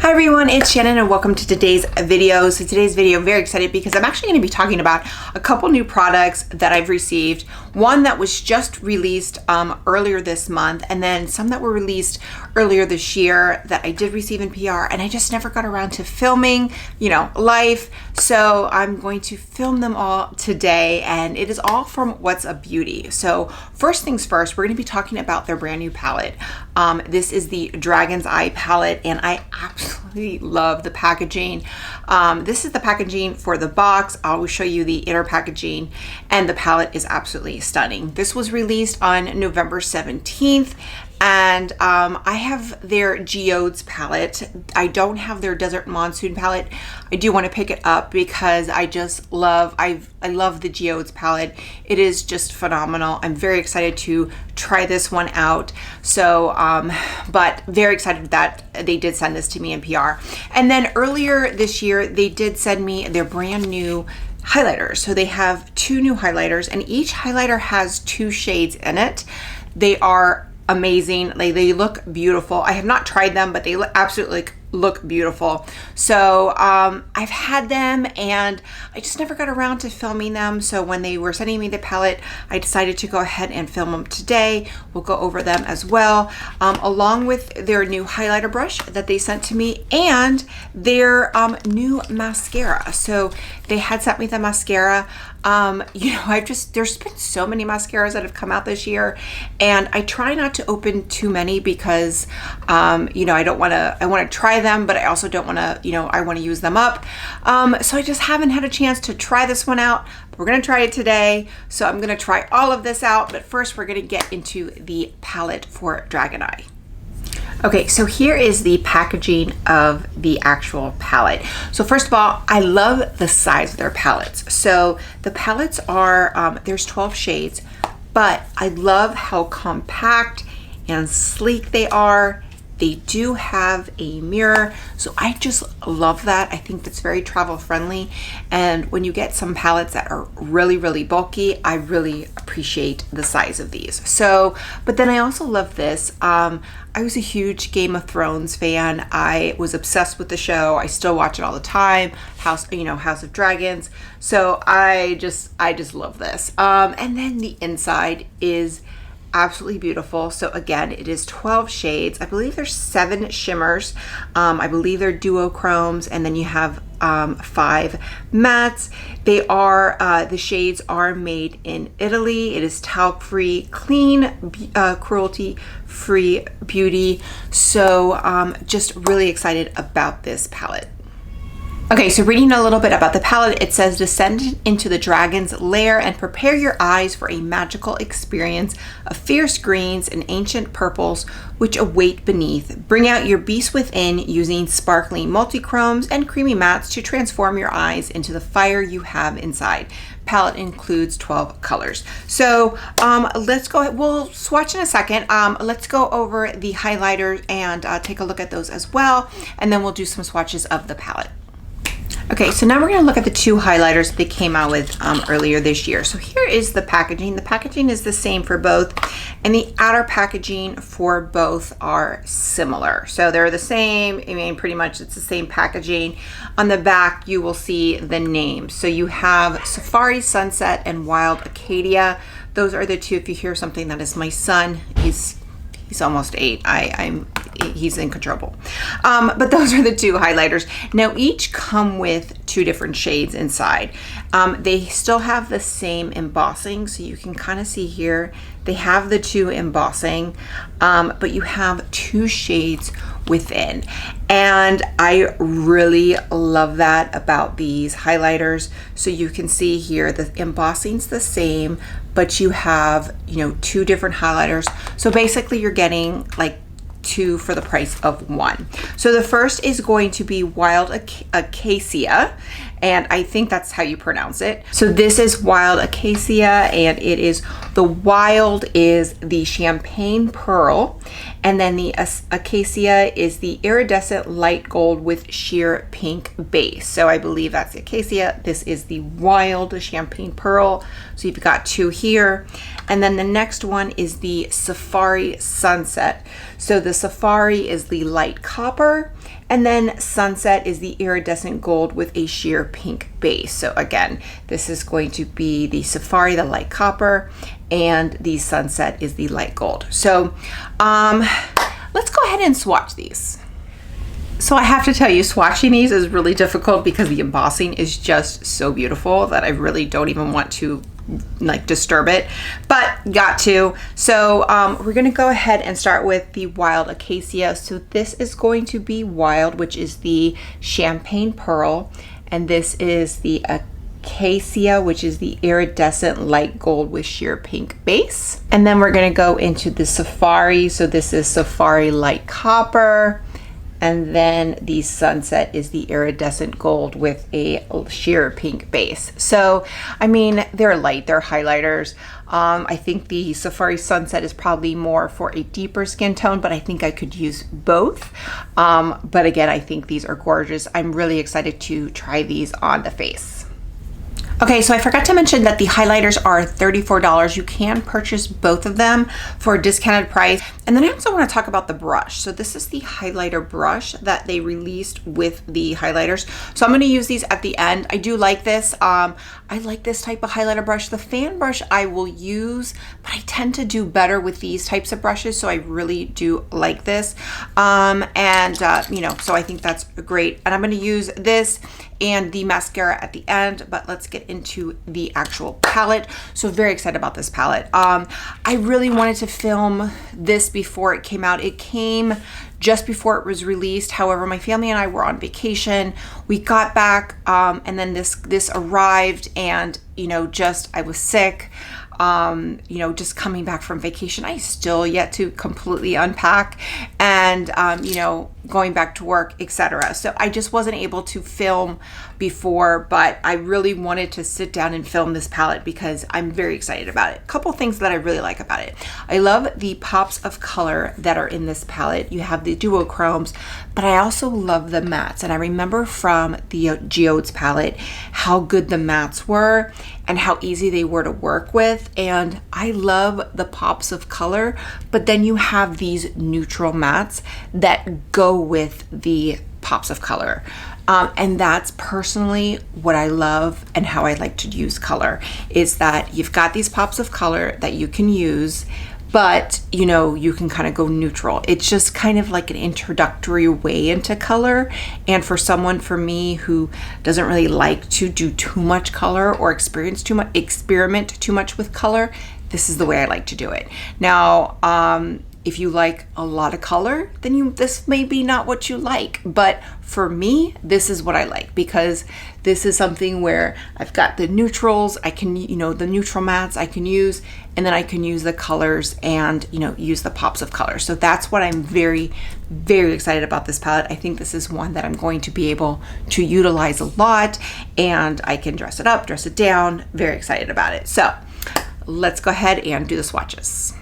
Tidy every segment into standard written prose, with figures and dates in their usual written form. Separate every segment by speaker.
Speaker 1: Hi everyone, it's Shannon and welcome to today's video. So today's video, I'm very excited because I'm actually going to be talking about a couple new products that I've received. One that was just released earlier this month, and then some that were released earlier this year that I did receive in PR, and I just never got around to filming, life. So I'm going to film them all today, and it is all from What's a Beauty. So first things first, we're going to be talking about their brand new palette. This is the Dragon's Eye palette, and I absolutely love the packaging. This is the packaging for the box. I'll show you the inner packaging, and the palette is absolutely stunning. This was released on November 17th. And I have their Geodes palette. I don't have their Desert Monsoon palette. I do want to pick it up because I love the Geodes palette. It is just phenomenal. I'm very excited to try this one out. So, but very excited that they did send this to me in PR. And then earlier this year, they did send me their brand new highlighters. So they have two new highlighters, and each highlighter has two shades in it. They are amazing. They look beautiful. I have not tried them, but they absolutely look beautiful. So I've had them and I just never got around to filming them. So when they were sending me the palette, I decided to go ahead and film them today. We'll go over them as well, along with their new highlighter brush that they sent to me and their new mascara. So they had sent me the mascara. There's been so many mascaras that have come out this year, and I try not to open too many because, I want to try them, but I also don't want to, I want to use them up. So I just haven't had a chance to try this one out. We're going to try it today. So I'm going to try all of this out, but first we're going to get into the palette for Dragon Eye. Okay, so here is the packaging of the actual palette. So first of all, I love the size of their palettes. So the palettes are, there's 12 shades, but I love how compact and sleek they are. They do have a mirror, so I just love that. I think that's very travel friendly. And when you get some palettes that are really, really bulky, I really appreciate the size of these. So, but then I also love this. I was a huge Game of Thrones fan. I was obsessed with the show. I still watch it all the time. House of Dragons. So I just love this. And then the inside is absolutely beautiful. So again, it is 12 shades. I believe there's 7 shimmers. I believe they're duochromes, and then you have 5 mattes. They are the shades are made in Italy. It is talc-free, clean, cruelty-free beauty. So just really excited about this palette. Okay, so reading a little bit about the palette, it says, descend into the dragon's lair and prepare your eyes for a magical experience of fierce greens and ancient purples which await beneath. Bring out your beast within using sparkling multichromes and creamy mattes to transform your eyes into the fire you have inside. Palette includes 12 colors. So let's go ahead. We'll swatch in a second. Let's go over the highlighters and take a look at those as well, and then we'll do some swatches of the palette. Okay, so now we're going to look at the 2 highlighters that they came out with earlier this year. So here is the packaging. The packaging is the same for both, and the outer packaging for both are similar. So they're the same. I mean, pretty much it's the same packaging. On the back, you will see the names. So you have Safari Sunset and Wild Acadia. Those are the 2. If you hear something, that is my son. He's almost 8. He's incontrollable. But those are the 2 highlighters. Now each come with 2 different shades inside. They still have the same embossing, so you can kind of see here they have the 2 embossing, but you have 2 shades within, and I really love that about these highlighters. So you can see here the embossing's the same, but you have 2 different highlighters. So basically you're getting like 2 for the price of 1. So the first is going to be Wild Acacia, and I think that's how you pronounce it. So this is Wild Acacia, and it is, the wild is the champagne pearl, and then the acacia is the iridescent light gold with sheer pink base. So I believe that's the acacia. This is the wild champagne pearl. So you've got two here. And then the next one is the Safari Sunset. So the Safari is the light copper, and then Sunset is the iridescent gold with a sheer pink base. So again, this is going to be the Safari, the light copper, and the Sunset is the light gold. So let's go ahead and swatch these. So I have to tell you, swatching these is really difficult because the embossing is just so beautiful that I really don't even want to like disturb it, but got to. So we're gonna go ahead and start with the Wild Acacia. So this is going to be Wild, which is the champagne pearl, and this is the Acacia, which is the iridescent light gold with sheer pink base. And then we're gonna go into the Safari. So this is Safari light copper, and then the Sunset is the iridescent gold with a sheer pink base. So, I mean, they're light, they're highlighters. I think the Safari Sunset is probably more for a deeper skin tone, but I think I could use both. But again, I think these are gorgeous. I'm really excited to try these on the face. Okay, so I forgot to mention that the highlighters are $34. You can purchase both of them for a discounted price. And then I also want to talk about the brush. So this is the highlighter brush that they released with the highlighters. So I'm going to use these at the end. I do like this. I like this type of highlighter brush. The fan brush I will use, but I tend to do better with these types of brushes. So I really do like this. You know, so I think that's great. And I'm going to use this and the mascara at the end, but let's get into the actual palette. So very excited about this palette. I really wanted to film this before it came out. It came just before it was released. However, my family and I were on vacation. We got back and then this arrived, and you know, I was sick. You know, just coming back from vacation, I still yet to completely unpack, and you know, going back to work, etc. So I just wasn't able to film before, but I really wanted to sit down and film this palette because I'm very excited about it. A couple things that I really like about it. I love the pops of color that are in this palette. You have the duochromes, but I also love the mattes. And I remember from the Geodes palette how good the mattes were and how easy they were to work with. And I love the pops of color, but then you have these neutral mattes that go with the pops of color. And that's personally what I love and how I like to use color, is that you've got these pops of color that you can use, but you know, you can kind of go neutral. It's just kind of like an introductory way into color. And for someone, for me, who doesn't really like to do too much color or experiment too much with color, this is the way I like to do it. Now, if you like a lot of color, then this may be not what you like. But for me, this is what I like, because this is something where I've got the neutrals, I can, you know, the neutral mattes I can use, and then I can use the colors and, you know, use the pops of color. So that's what I'm very, very excited about this palette. I think this is one that I'm going to be able to utilize a lot, and I can dress it up, dress it down. Very excited about it. So let's go ahead and do the swatches.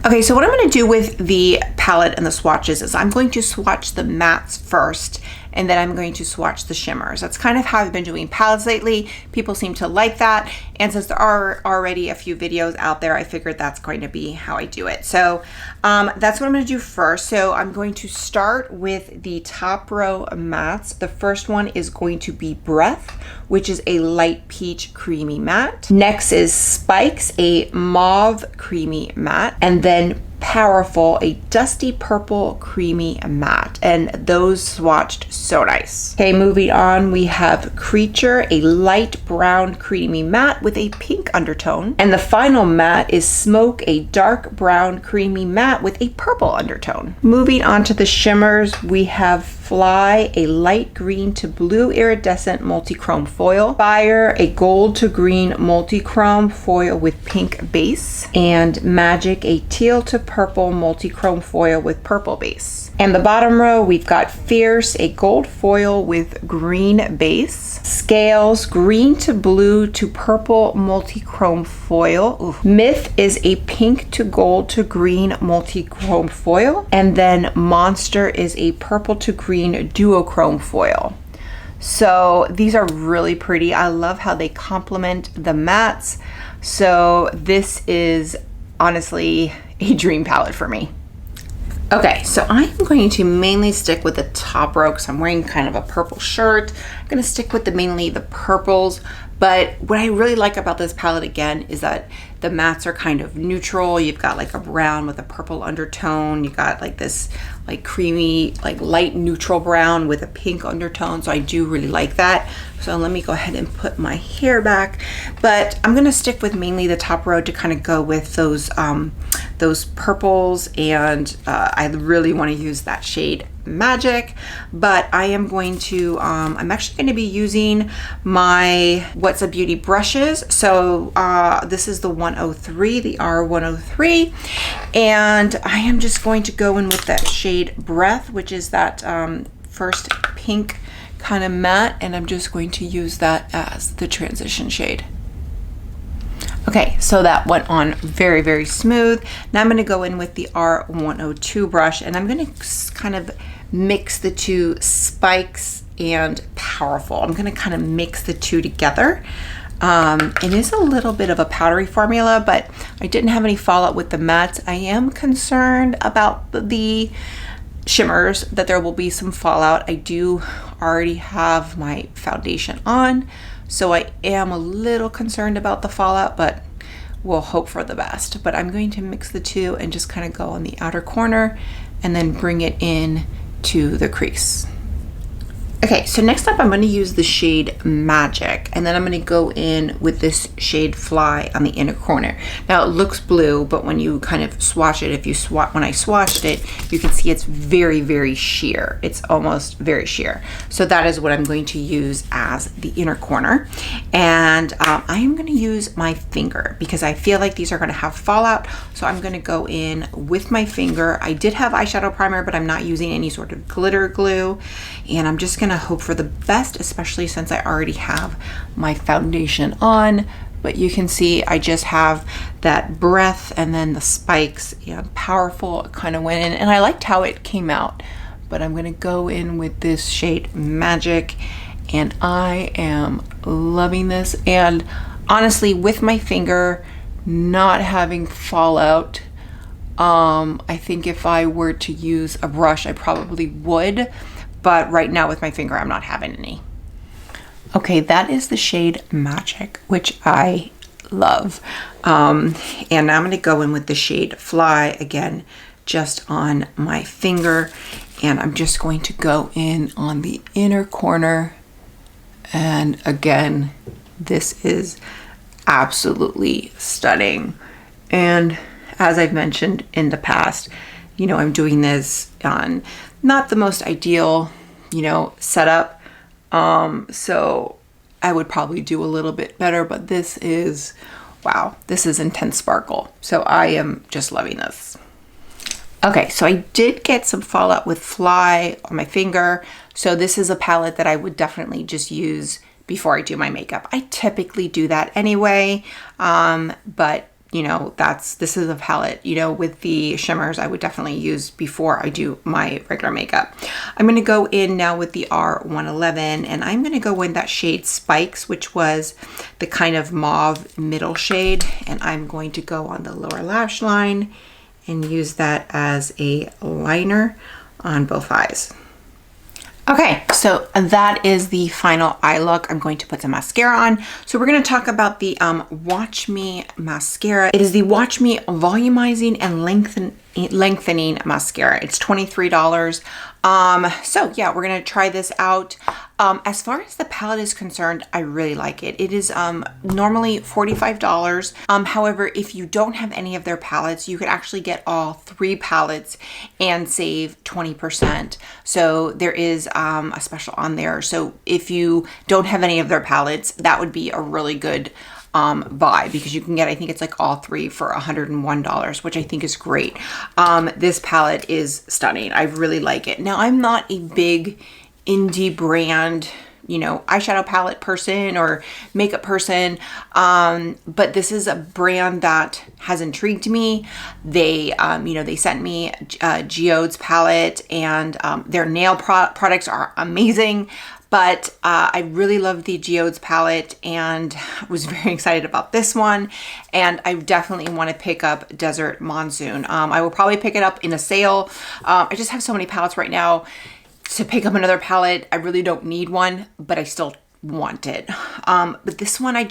Speaker 1: Okay, so what I'm going to do with the palette and the swatches is I'm going to swatch the mattes first, and then I'm going to swatch the shimmers. That's kind of how I've been doing palettes lately. People seem to like that, and since there are already a few videos out there, I figured that's going to be how I do it. So that's what I'm going to do first. So I'm going to start with the top row of mattes. The first one is going to be Breath, which is a light peach creamy matte. Next is Spikes, a mauve creamy matte, and then Powerful, a dusty purple creamy matte, and those swatched so nice. Okay, moving on, we have Creature, a light brown creamy matte with a pink undertone, and the final matte is Smoke, a dark brown creamy matte with a purple undertone. Moving on to the shimmers, we have Fly, a light green to blue iridescent multichrome foil, Fire, a gold to green multichrome foil with pink base, and Magic, a teal to purple multichrome foil with purple base. And the bottom row, we've got Fierce, a gold foil with green base. Scales, green to blue to purple multichrome foil. Ooh. Myth is a pink to gold to green multichrome foil. And then Monster is a purple to green duochrome foil. So these are really pretty. I love how they complement the mattes. So this is honestly a dream palette for me. Okay, so I'm going to mainly stick with the top row because I'm wearing kind of a purple shirt. I'm going to stick with mainly the purples, but what I really like about this palette again is that the mattes are kind of neutral. You've got like a brown with a purple undertone. You got like this like creamy, like light neutral brown with a pink undertone. So I do really like that. So let me go ahead and put my hair back, but I'm going to stick with mainly the top row to kind of go with those purples, and I really want to use that shade Magic, but I am going to I'm actually going to be using my What's a Beauty brushes. So this is the 103, the R103, and I am just going to go in with that shade Breath, which is that first pink kind of matte, and I'm just going to use that as the transition shade. Okay, so that went on very, very smooth. Now I'm going to go in with the R102 brush, and I'm going to kind of mix the two, Spikes and Powerful. I'm going to kind of mix the two together. It is a little bit of a powdery formula, but I didn't have any fallout with the mattes. I am concerned about the shimmers, that there will be some fallout. I do already have my foundation on, so I am a little concerned about the fallout, but we'll hope for the best. But I'm going to mix the two and just kind of go on the outer corner and then bring it in to the crease. Okay, so next up I'm going to use the shade Magic, and then I'm going to go in with this shade Fly on the inner corner. Now it looks blue, but when you kind of swatch it, when I swatched it, you can see it's very, very sheer. It's almost very sheer. So that is what I'm going to use as the inner corner. And I am going to use my finger because I feel like these are going to have fallout. So I'm going to go in with my finger. I did have eyeshadow primer, but I'm not using any sort of glitter glue. And I'm just going to hope for the best, especially since I already have my foundation on. But you can see I just have that Breath and then the Spikes and Powerful kind of went in, and I liked how it came out. But I'm going to go in with this shade Magic, and I am loving this. And honestly, with my finger not having fallout, I think if I were to use a brush I probably would, but right now with my finger I'm not having any. Okay, that is the shade Magic, which I love. And now I'm going to go in with the shade Fly again, just on my finger, and I'm just going to go in on the inner corner. And again, this is absolutely stunning. And as I've mentioned in the past, you know, I'm doing this on not the most ideal, you know, setup. So I would probably do a little bit better, but this is, wow, this is intense sparkle. So I am just loving this. Okay, so I did get some fallout with Fly on my finger. So this is a palette that I would definitely just use before I do my makeup. I typically do that anyway, but you know, this is a palette, you know, with the shimmers I would definitely use before I do my regular makeup. I'm going to go in now with the R111, and I'm going to go in that shade Spikes, which was the kind of mauve middle shade, and I'm going to go on the lower lash line and use that as a liner on both eyes. Okay, so that is the final eye look. I'm going to put some mascara on. So we're going to talk about the Watch Me mascara. It is the Watch Me Volumizing and Lengthening mascara. It's $23. So yeah, we're going to try this out. As far as the palette is concerned, I really like it. It is normally $45. However, if you don't have any of their palettes, you could actually get all 3 palettes and save 20%. So there is a special on there. So if you don't have any of their palettes, that would be a really good buy, because you can get, I think it's like all three for $101, which I think is great. This palette is stunning. I really like it. Now, I'm not a big indie brand, you know, eyeshadow palette person or makeup person, but this is a brand that has intrigued me. They, you know, they sent me Geode's palette, and their nail products are amazing. But I really love the Geode's palette and was very excited about this one. And I definitely want to pick up Desert Monsoon. I will probably pick it up in a sale. I just have so many palettes right now. To pick up another palette, I really don't need one, but I still want it. But this one, I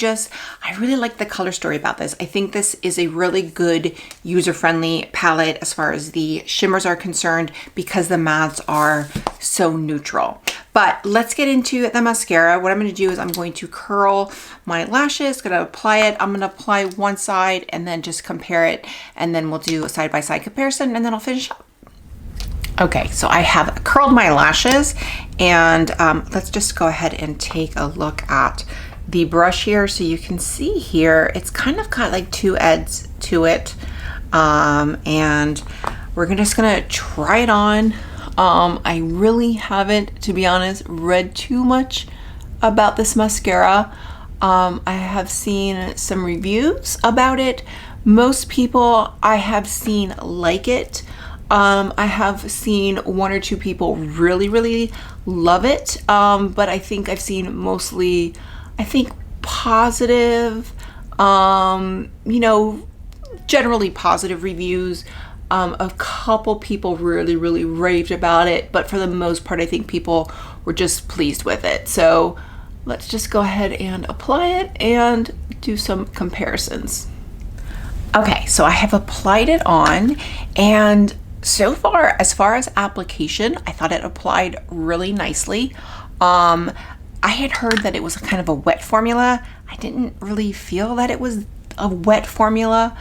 Speaker 1: really like the color story about this. I think this is a really good user-friendly palette as far as the shimmers are concerned, because the mattes are so neutral. But let's get into the mascara. What I'm going to do is I'm going to curl my lashes, going to apply it. I'm going to apply one side and then just compare it, and then we'll do a side-by-side comparison, and then I'll finish up. Okay, so I have curled my lashes, and let's just go ahead and take a look at the brush here. So you can see here, it's kind of got like two edges to it. And we're just gonna try it on. I really haven't, to be honest, read too much about this mascara. I have seen some reviews about it. Most people I have seen like it. I have seen one or two people really love it, but I think I've seen mostly, I think, positive, you know, generally positive reviews. A couple people really raved about it, but for the most part, I think people were just pleased with it. So let's just go ahead and apply it and do some comparisons. Okay, so I have applied it on, and so far, as far as application, I thought it applied really nicely. I had heard that it was kind of a wet formula. I didn't really feel that it was a wet formula.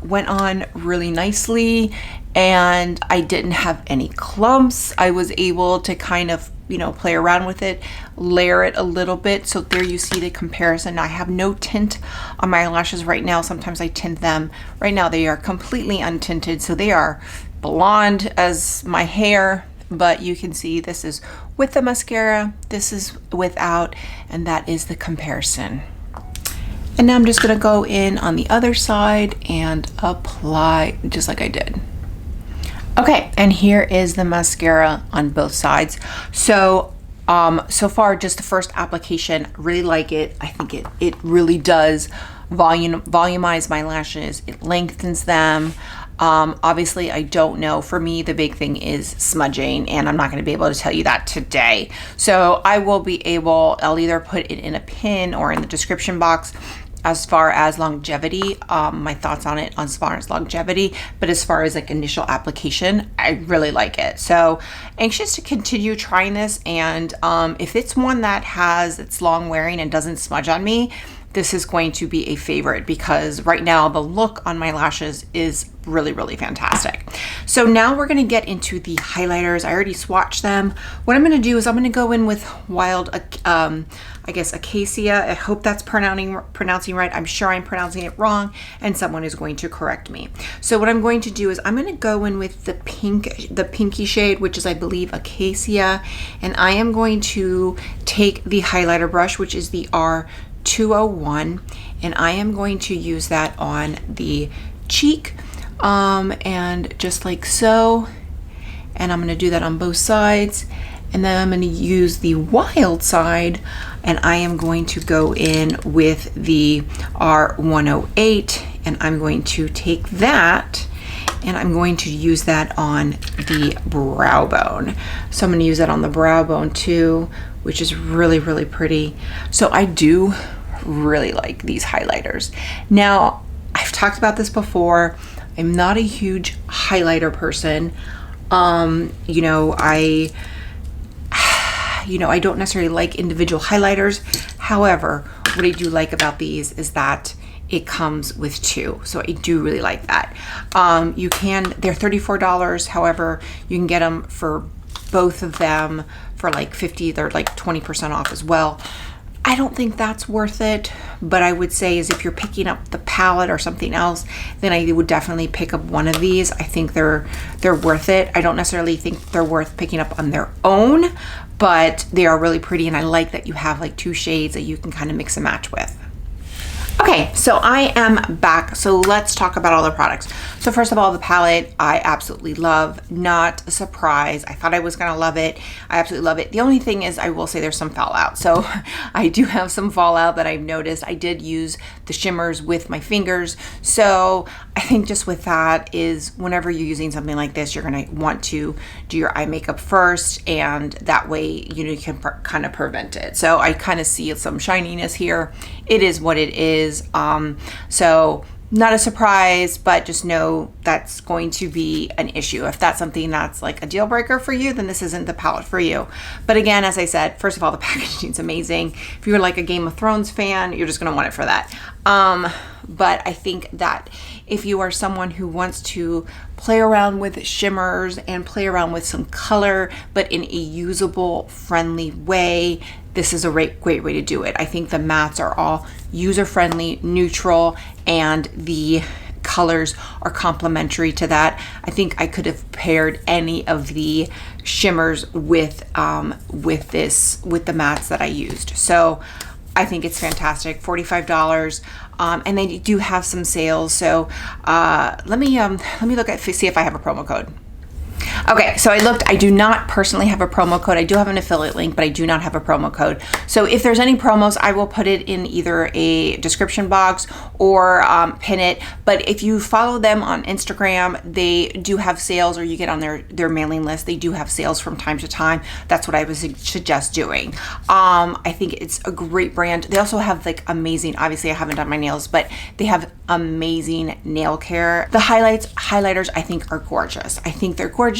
Speaker 1: Went on really nicely, and I didn't have any clumps. I was able to kind of, you know, play around with it, layer it a little bit. So there you see the comparison. I have no tint on my lashes right now. Sometimes I tint them. Right now they are completely untinted, so they are blonde as my hair, but you can see this is with the mascara, this is without, and that is the comparison. And now I'm just gonna go in on the other side and apply just like I did. Okay, and here is the mascara on both sides. So so far, just the first application, really like it. I think it really does volumize my lashes. It lengthens them. Obviously, I don't know. For me, the big thing is smudging, and I'm not going to be able to tell you that today. So I will be able, I'll either put it in a pin or in the description box as far as longevity, my thoughts on it as far as longevity. But as far as like initial application, I really like it. So anxious to continue trying this. And if it's one that it's long wearing and doesn't smudge on me, this is going to be a favorite, because right now the look on my lashes is really fantastic. So now we're going to get into the highlighters. I already swatched them. What I'm going to do is I'm going to go in with Wild, I guess, Acacia. I hope that's pronouncing right. I'm sure I'm pronouncing it wrong, and someone is going to correct me. So what I'm going to do is I'm going to go in with the pinky shade, which is, I believe, Acacia, and I am going to take the highlighter brush, which is the R201, and I am going to use that on the cheek, and just like so, and I'm going to do that on both sides, and then I'm going to use the Wild side, and I am going to go in with the R108, and I'm going to take that and I'm going to use that on the brow bone. So I'm going to use that on the brow bone too, which is really pretty. So I do really like these highlighters. Now, I've talked about this before. I'm not a huge highlighter person. You know, I don't necessarily like individual highlighters. However, what I do like about these is that it comes with two. So I do really like that. They're $34. However, you can get them for both of them for like 50, they're like 20% off as well. I don't think that's worth it, but I would say is if you're picking up the palette or something else, then I would definitely pick up one of these. I think they're worth it. I don't necessarily think they're worth picking up on their own, but they are really pretty, and I like that you have like 2 shades that you can kind of mix and match with. Okay, so I am back. So let's talk about all the products. So first of all, the palette I absolutely love. Not a surprise. I thought I was gonna love it. I absolutely love it. The only thing is I will say there's some fallout. So I do have some fallout that I've noticed. I did use the shimmers with my fingers. So I think just with that is whenever you're using something like this, you're gonna want to do your eye makeup first, and that way you can kind of prevent it. So I kind of see some shininess here. It is what it is. So not a surprise, but just know that's going to be an issue. If that's something that's like a deal breaker for you, then this isn't the palette for you. But again, as I said, first of all, the packaging is amazing. If you're like a Game of Thrones fan, you're just gonna want it for that. But I think that if you are someone who wants to play around with shimmers and play around with some color, but in a usable, friendly way, this is a great way to do it. I think the mattes are all user-friendly, neutral, and the colors are complementary to that. I think I could have paired any of the shimmers with the mattes that I used. So I think it's fantastic. $45, and they do have some sales. So let me look at see if I have a promo code. Okay, so I looked. I do not personally have a promo code. I do have an affiliate link, but I do not have a promo code. So if there's any promos, I will put it in either a description box or pin it. But if you follow them on Instagram, they do have sales, or you get on their mailing list. They do have sales from time to time. That's what I would suggest doing. I think it's a great brand. They also have like amazing, obviously I haven't done my nails, but they have amazing nail care. The highlighters I think are gorgeous. I think they're gorgeous.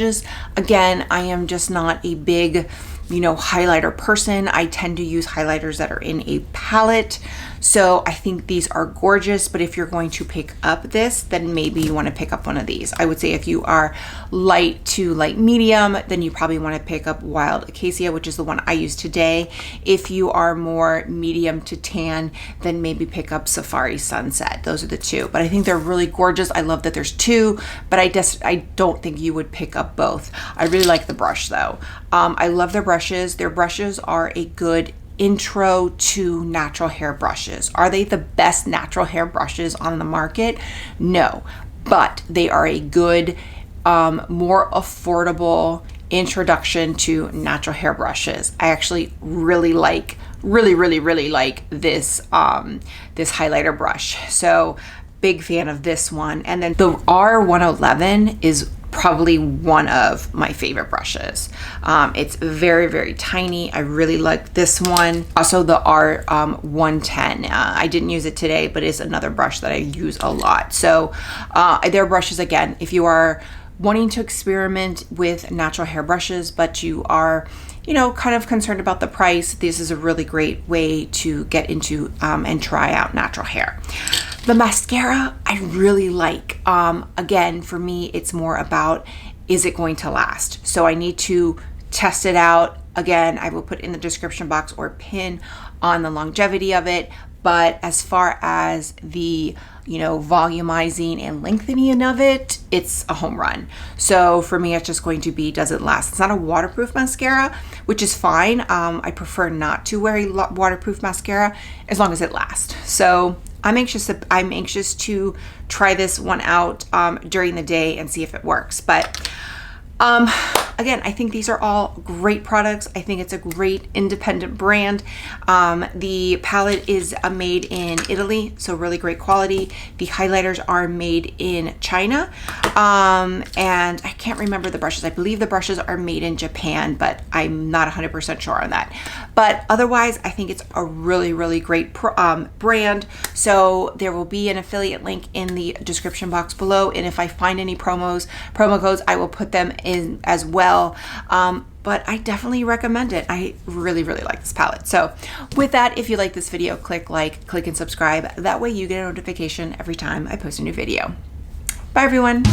Speaker 1: Again, I am just not a big, highlighter person. I tend to use highlighters that are in a palette. So I think these are gorgeous, but if you're going to pick up this, then maybe you want to pick up one of these. I would say if you are light to light medium, then you probably want to pick up Wild Acacia, which is the one I use today. If you are more medium to tan, then maybe pick up Safari Sunset. Those are the two, but I think they're really gorgeous. I love that there's 2, but I don't think you would pick up both. I really like the brush though. I love their brushes. Their brushes are a good intro to natural hair brushes. Are they the best natural hair brushes on the market? No, but they are a good, more affordable introduction to natural hair brushes. I actually really like this this highlighter brush. So big fan of this one. And then the R111 is probably one of my favorite brushes. It's very, very tiny. I really like this one. Also the R110. I didn't use it today, but it's another brush that I use a lot. So their brushes, again, if you are wanting to experiment with natural hair brushes, but you are kind of concerned about the price, this is a really great way to get into and try out natural hair. The mascara I really like. Again, for me, it's more about, is it going to last? So I need to test it out. Again, I will put in the description box or pin on the longevity of it. But as far as the, volumizing and lengthening of it, it's a home run. So for me, it's just going to be, does it last? It's not a waterproof mascara, which is fine. I prefer not to wear a waterproof mascara as long as it lasts. So I'm anxious to try this one out during the day and see if it works. But again, I think these are all great products. I think it's a great independent brand. The palette is made in Italy, so really great quality. The highlighters are made in China. And I can't remember the brushes. I believe the brushes are made in Japan, but I'm not 100% sure on that. But otherwise, I think it's a really, really great brand. So there will be an affiliate link in the description box below. And if I find any promo codes, I will put them in as well. But I definitely recommend it. I really, really like this palette. So with that, if you like this video, click like, click and subscribe. That way you get a notification every time I post a new video. Bye everyone.